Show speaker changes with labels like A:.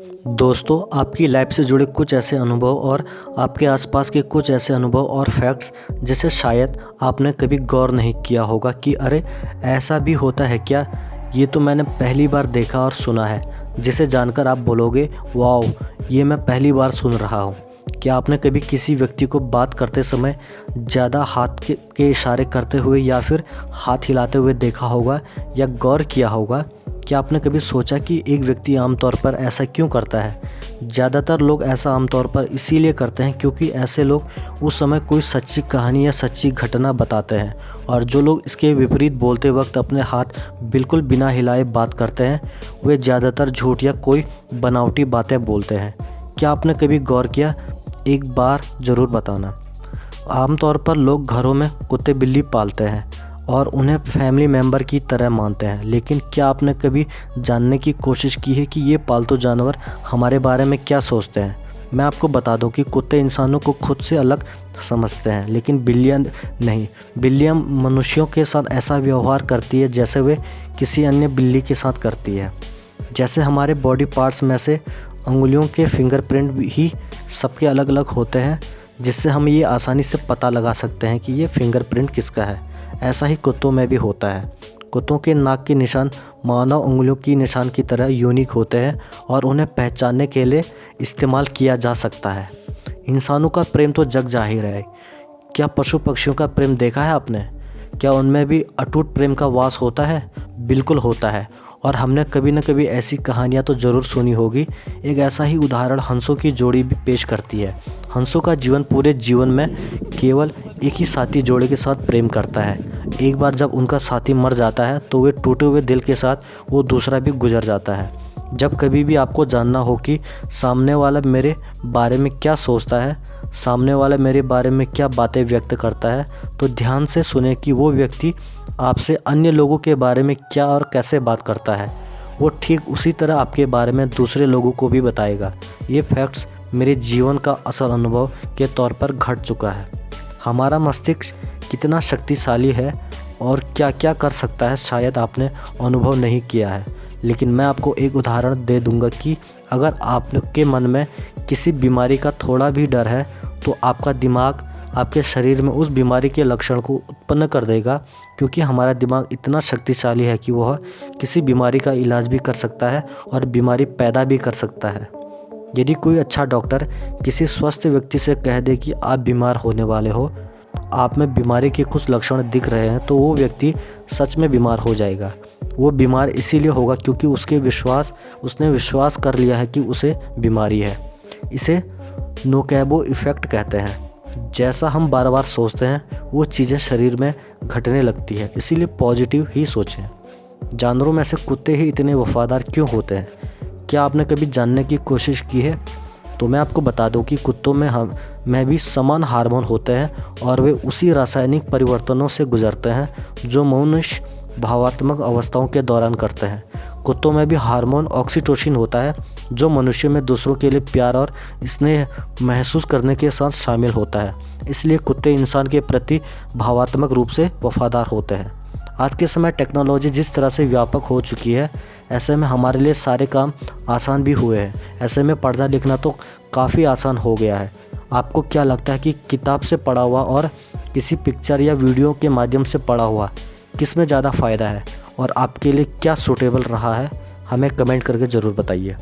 A: दोस्तों, आपकी लाइफ से जुड़े कुछ ऐसे अनुभव और आपके आसपास के कुछ ऐसे अनुभव और फैक्ट्स जिसे शायद आपने कभी गौर नहीं किया होगा कि अरे ऐसा भी होता है क्या। ये तो मैंने पहली बार देखा और सुना है, जिसे जानकर आप बोलोगे वाओ, ये मैं पहली बार सुन रहा हूँ। क्या आपने कभी किसी व्यक्ति को बात करते समय ज़्यादा हाथ के इशारे करते हुए या फिर हाथ हिलाते हुए देखा होगा या गौर किया होगा? क्या आपने कभी सोचा कि एक व्यक्ति आमतौर पर ऐसा क्यों करता है? ज़्यादातर लोग ऐसा आमतौर पर इसीलिए करते हैं क्योंकि ऐसे लोग उस समय कोई सच्ची कहानी या सच्ची घटना बताते हैं, और जो लोग इसके विपरीत बोलते वक्त अपने हाथ बिल्कुल बिना हिलाए बात करते हैं, वे ज़्यादातर झूठ या कोई बनावटी बातें बोलते हैं। क्या आपने कभी गौर किया? एक बार ज़रूर बताना। आमतौर पर लोग घरों में कुत्ते बिल्ली पालते हैं और उन्हें फैमिली मेम्बर की तरह मानते हैं, लेकिन क्या आपने कभी जानने की कोशिश की है कि ये पालतू जानवर हमारे बारे में क्या सोचते हैं? मैं आपको बता दूं कि कुत्ते इंसानों को खुद से अलग समझते हैं, लेकिन बिल्लियाँ नहीं। बिल्लियाँ मनुष्यों के साथ ऐसा व्यवहार करती है जैसे वे किसी अन्य बिल्ली के साथ करती है। जैसे हमारे बॉडी पार्ट्स में से उंगलियों के फिंगरप्रिंट ही सबके अलग अलग होते हैं, जिससे हम ये आसानी से पता लगा सकते हैं कि ये फिंगरप्रिंट किसका है। ऐसा ही कुत्तों में भी होता है। कुत्तों के नाक के निशान मानव उंगलियों की निशान की तरह यूनिक होते हैं और उन्हें पहचानने के लिए इस्तेमाल किया जा सकता है। इंसानों का प्रेम तो जग जाहिर है। क्या पशु पक्षियों का प्रेम देखा है आपने? क्या उनमें भी अटूट प्रेम का वास होता है? बिल्कुल होता है, और हमने कभी न कभी ऐसी कहानियाँ तो ज़रूर सुनी होगी। एक ऐसा ही उदाहरण हंसों की जोड़ी भी पेश करती है। हंसों का जीवन पूरे जीवन में केवल एक ही साथी जोड़े के साथ प्रेम करता है। एक बार जब उनका साथी मर जाता है तो वे टूटे हुए दिल के साथ वो दूसरा भी गुजर जाता है। जब कभी भी आपको जानना हो कि सामने वाला मेरे बारे में क्या सोचता है, सामने वाला मेरे बारे में क्या बातें व्यक्त करता है, तो ध्यान से सुने कि वो व्यक्ति आपसे अन्य लोगों के बारे में क्या और कैसे बात करता है। वो ठीक उसी तरह आपके बारे में दूसरे लोगों को भी बताएगा। ये फैक्ट्स मेरे जीवन का असल अनुभव के तौर पर घट चुका है। हमारा मस्तिष्क कितना शक्तिशाली है और क्या क्या कर सकता है, शायद आपने अनुभव नहीं किया है, लेकिन मैं आपको एक उदाहरण दे दूंगा कि अगर आपके मन में किसी बीमारी का थोड़ा भी डर है तो आपका दिमाग आपके शरीर में उस बीमारी के लक्षण को उत्पन्न कर देगा, क्योंकि हमारा दिमाग इतना शक्तिशाली है कि वह किसी बीमारी का इलाज भी कर सकता है और बीमारी पैदा भी कर सकता है। यदि कोई अच्छा डॉक्टर किसी स्वस्थ व्यक्ति से कह दे कि आप बीमार होने वाले हो, आप में बीमारी के कुछ लक्षण दिख रहे हैं, तो वो व्यक्ति सच में बीमार हो जाएगा। वो बीमार इसीलिए होगा क्योंकि उसने विश्वास कर लिया है कि उसे बीमारी है। इसे नोकेबो इफ़ेक्ट कहते हैं। जैसा हम बार बार सोचते हैं वो चीज़ें शरीर में घटने लगती है, इसीलिए पॉजिटिव ही सोचें। जानवरों में से कुत्ते ही इतने वफादार क्यों होते हैं? क्या आपने कभी जानने की कोशिश की है? तो मैं आपको बता दूं कि कुत्तों में भी समान हार्मोन होते हैं और वे उसी रासायनिक परिवर्तनों से गुजरते हैं जो मनुष्य भावात्मक अवस्थाओं के दौरान करते हैं। कुत्तों में भी हार्मोन ऑक्सीटोसिन होता है जो मनुष्य में दूसरों के लिए प्यार और स्नेह महसूस करने के साथ शामिल होता है। इसलिए कुत्ते इंसान के प्रति भावात्मक रूप से वफादार होते हैं। आज के समय टेक्नोलॉजी जिस तरह से व्यापक हो चुकी है, ऐसे में हमारे लिए सारे काम आसान भी हुए हैं। ऐसे में पढ़ना लिखना तो काफ़ी आसान हो गया है। आपको क्या लगता है कि किताब से पढ़ा हुआ और किसी पिक्चर या वीडियो के माध्यम से पढ़ा हुआ किस में ज़्यादा फ़ायदा है, और आपके लिए क्या सूटेबल रहा है? हमें कमेंट करके ज़रूर बताइए।